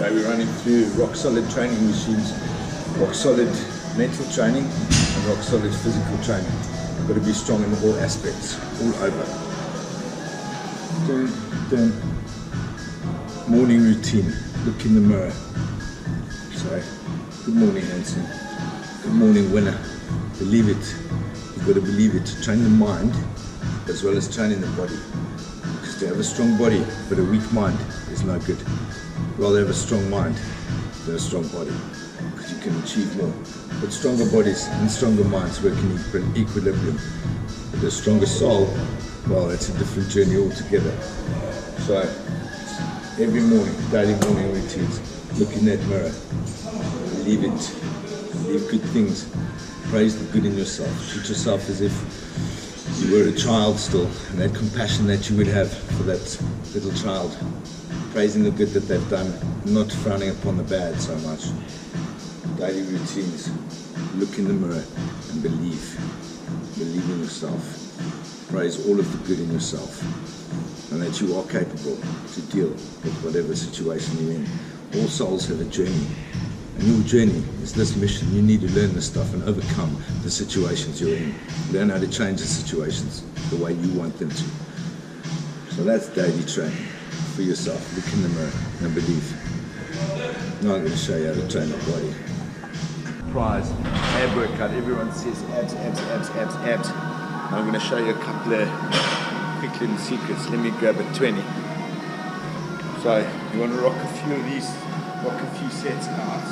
Today we're running through rock solid training machines, rock solid mental training and rock solid physical training. You've got to be strong in all aspects, all over. Then morning routine, look in the mirror. So, good morning Hanson, good morning winner. Believe it, you've got to believe it. Train the mind as well as training the body. Because to have a strong body but a weak mind is no good. Rather have a strong mind than a strong body, because you can achieve more. But stronger bodies and stronger minds work in equilibrium. But a stronger soul, well, that's a different journey altogether. So every morning, daily morning routines, look in that mirror, believe it, believe good things, praise the good in yourself, treat yourself as if you were a child still, and that compassion that you would have for that little child, praising the good that they've done, not frowning upon the bad so much. Daily routines, look in the mirror and believe in yourself, praise all of the good in yourself, and that you are capable to deal with whatever situation you're in. All souls have a journey, and your journey is this mission. You need to learn this stuff and overcome the situations you're in. Learn how to change the situations the way you want them to. So that's daily training for yourself. Look in the mirror and believe. Now I'm going to show you how to train the body. Prize, ab workout. Everyone says abs, abs, abs, abs, abs. Now I'm going to show you a couple of quick little secrets. Let me grab a 20. So you want to rock a few of these, rock a few sets out.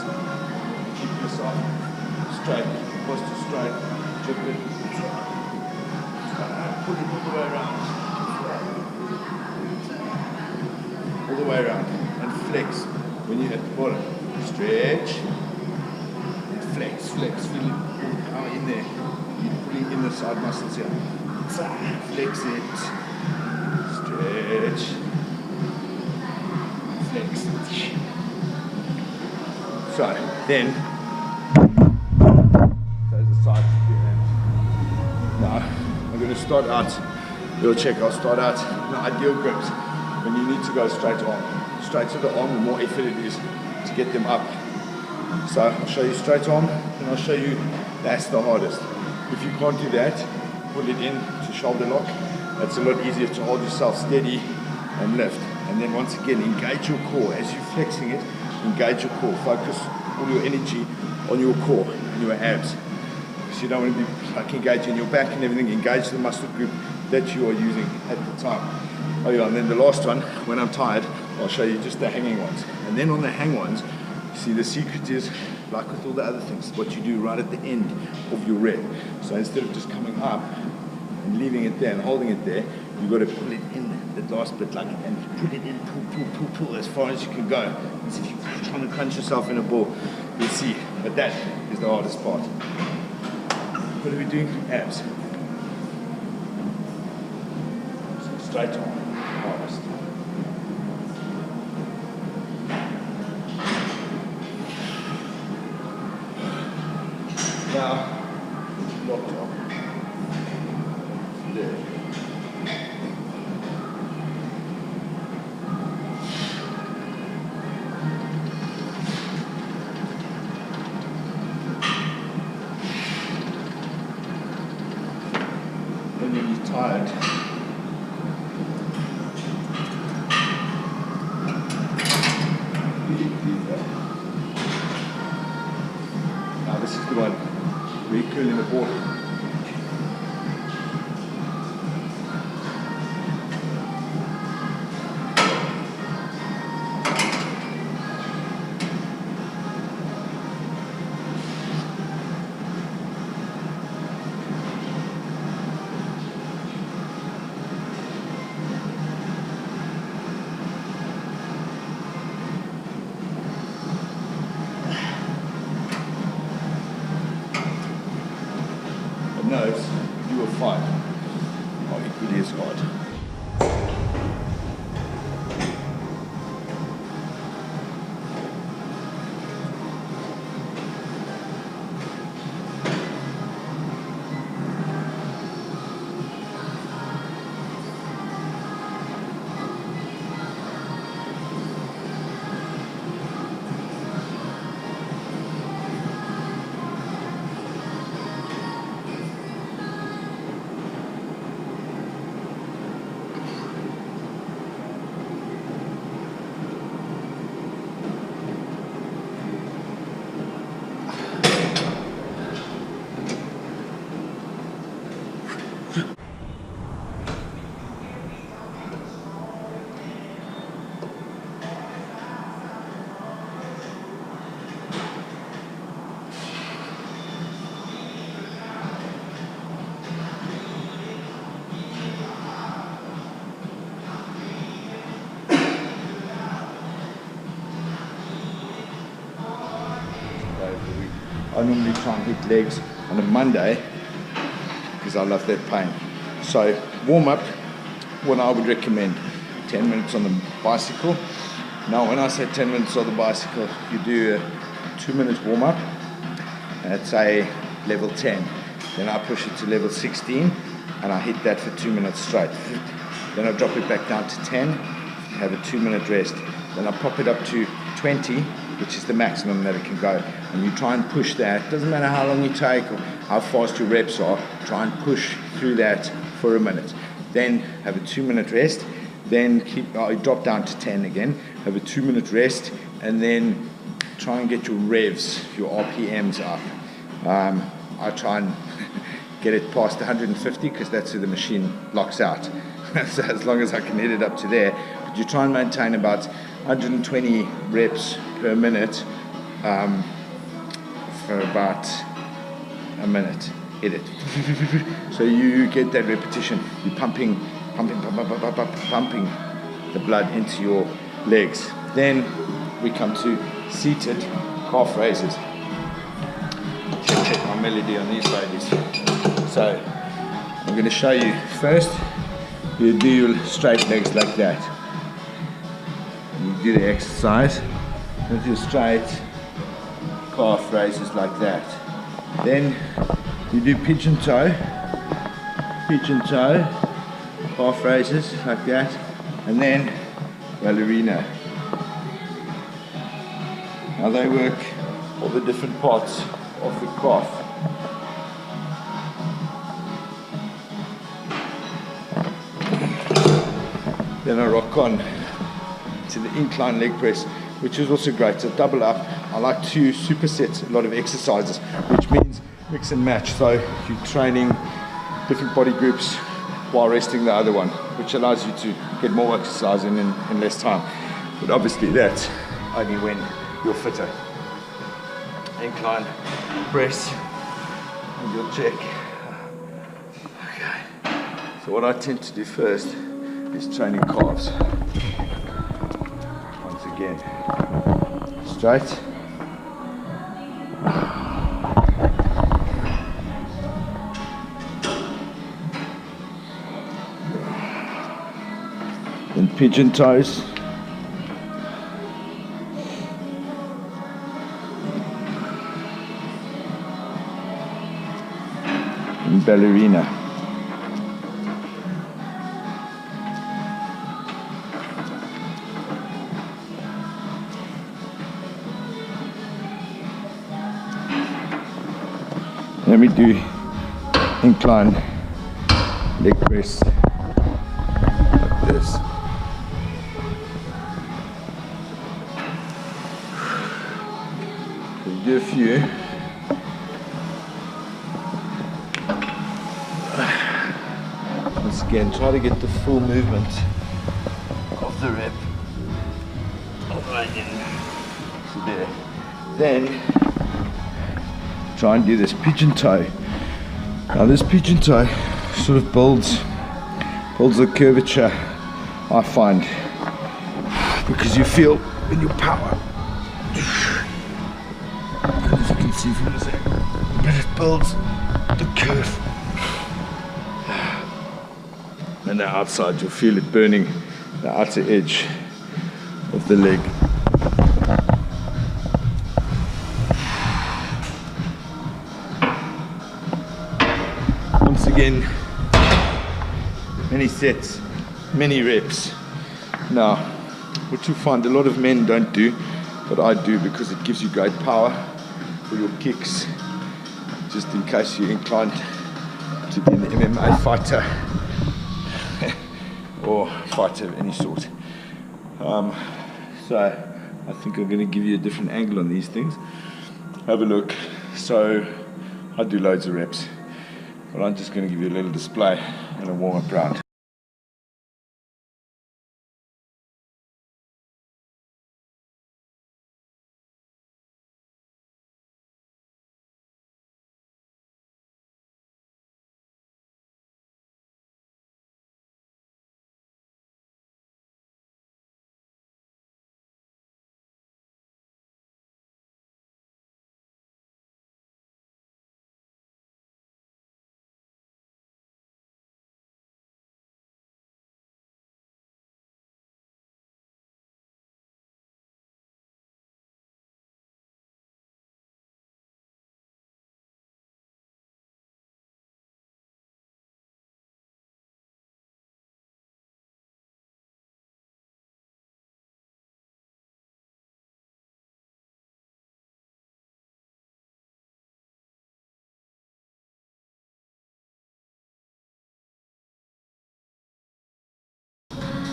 Keep yourself straight, posture straight, jump it, pull it all the way around. All the way around, and flex when you're at the bottom. Stretch, and flex, flex, feel it, all the power in there. You're pulling in the side muscles here. Flex it, stretch, flex it. So, then, close the sides of your hands. Now, I'm going to start out, we'll check, I'll start out in the ideal grips. When you need to go straight arm. Straight to the arm, the more effort it is to get them up. So I'll show you straight arm, and I'll show you that's the hardest. If you can't do that, pull it in to shoulder lock. That's a lot easier to hold yourself steady and lift. And then once again, engage your core. As you're flexing it, engage your core. Focus all your energy on your core and your abs. So you don't want to be like engaging your back and everything. Engage the muscle group that you are using at the time. Oh yeah, and then the last one, when I'm tired, I'll show you just the hanging ones. And then on the hang ones, you see the secret is, like with all the other things, what you do right at the end of your rep. So instead of just coming up and leaving it there and holding it there, you've got to pull it in, that last bit, like, and pull it in, pull, as far as you can go. As if you're trying to crunch yourself in a ball, you'll see. But that is the hardest part. What are we doing? Abs. So straight on. Hardest. Now, locked up. There. When you're tired, now this is the one where you're curling the ball. the week. I normally try and hit legs on a Monday because I love that pain. So warm up, what I would recommend, 10 minutes on the bicycle. Now when I say 10 minutes on the bicycle, you do a 2 minute warm up at say level 10. Then I push it to level 16 and I hit that for 2 minutes straight. Then I drop it back down to 10, have a 2 minute rest. Then I pop it up to 20, which is the maximum that it can go. And you try and push that. Doesn't matter how long you take or how fast your reps are, try and push through that for a minute. Then have a 2 minute rest. Then drop down to 10 again, have a 2 minute rest, and then try and get your revs, your RPMs up. I try and get it past 150 because that's where the machine locks out. So as long as I can hit it up to there, but you try and maintain about 120 reps per minute for about a minute. Hit it. So you get that repetition. You're pumping the blood into your legs. Then we come to seated calf raises. Check my melody on these ladies. So I'm going to show you first. You do your straight legs like that. You do the exercise with your straight calf raises like that. Then you do pigeon toe, calf raises like that, and then ballerina. Now they work all the different parts of the calf. Then I rock on to the incline leg press, which is also great. So double up. I like to superset a lot of exercises, which means mix and match. So you're training different body groups while resting the other one, which allows you to get more exercise in less time. But obviously that's only when you're fitter. Incline press, and you'll check. Okay. So what I tend to do first is training calves. Once again, straight. Then pigeon toes. And ballerina. Then we do incline leg press like this. So you do a few. Once again, try to get the full movement of the rep. Right in to there. Then try and do this pigeon toe. Now this pigeon toe sort of builds the curvature, I find, because you feel in your power. I don't know if you can see from this angle, but it builds the curve. And the outside, you'll feel it burning the outer edge of the leg. Once again, many sets, many reps. Now, what you find a lot of men don't do, but I do because it gives you great power for your kicks, just in case you're inclined to be an MMA fighter or fighter of any sort. So I think I'm going to give you a different angle on these things. Have a look. So I do loads of reps, but I'm just going to give you a little display and a warm-up round.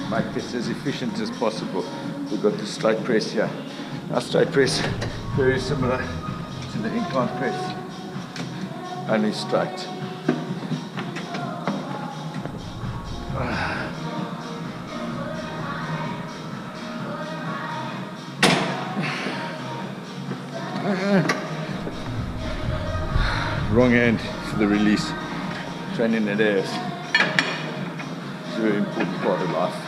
make this as efficient as possible. We've got the straight press here. Our straight press, very similar to the incline press, only straight. Wrong hand for the release. Training at airs. It's a very important part of life.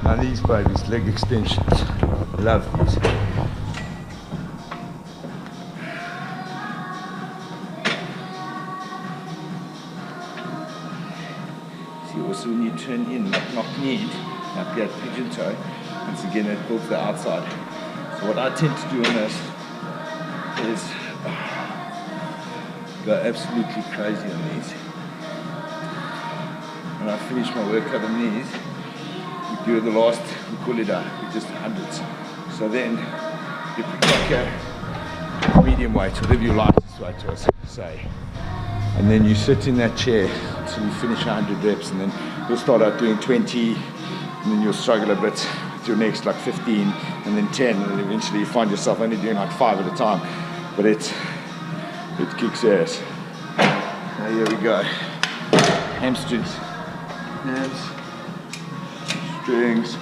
Now these babies, leg extensions, love these. See, also when you turn in, knock kneed, up here at pigeon toe, once again it builds the outside. So what I tend to do on this is go absolutely crazy on these. When I finish my workout on these, do the last, we call it just hundreds. So then you pick like a medium weight, whatever you like this weight to say. And then you sit in that chair until you finish 100 reps, and then you'll start out doing 20, and then you'll struggle a bit with your next like 15, and then 10, and then eventually you find yourself only doing like 5 at a time. But it kicks ass. Now here we go. Hamstrings. Hams. Strings.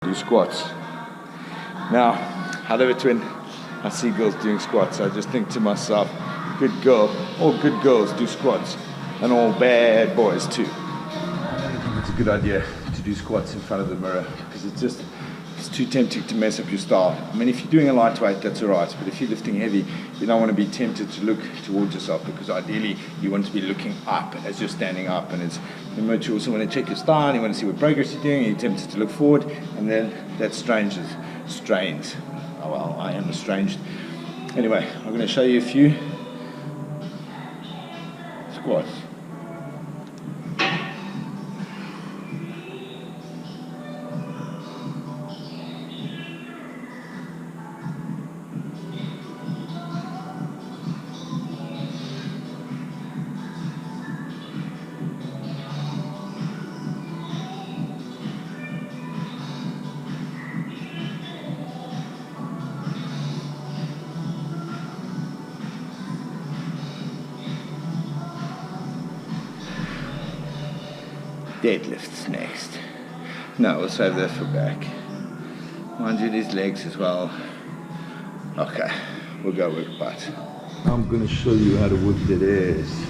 Do squats. Now, however, when I see girls doing squats, I just think to myself, good girl, all good girls do squats, and all bad boys too. I don't think it's a good idea to do squats in front of the mirror, because it's too tempting to mess up your style. I mean, if you're doing a lightweight, that's alright, but if you're lifting heavy, you don't want to be tempted to look towards yourself, because ideally you want to be looking up as you're standing up, and it's much you also want to check your style, you want to see what progress you're doing, and you're tempted to look forward, and then that strains. Oh well, I am estranged. Anyway, I'm going to show you a few squats. Deadlifts next. No, we'll save that for back. Mind you, these legs as well. Okay, we'll go with butt. I'm going to show you how to work that ass.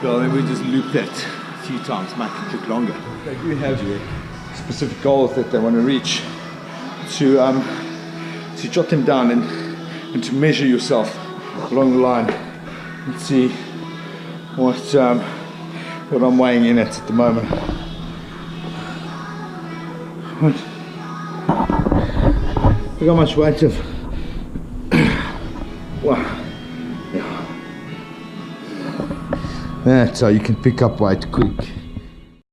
Well, then we just loop that a few times, make it look longer. They do have specific goals that they want to reach, to jot them down and and to measure yourself along the line and see what I'm weighing in at the moment. Look how much weight of wow. Yeah. That's how you can pick up weight quick.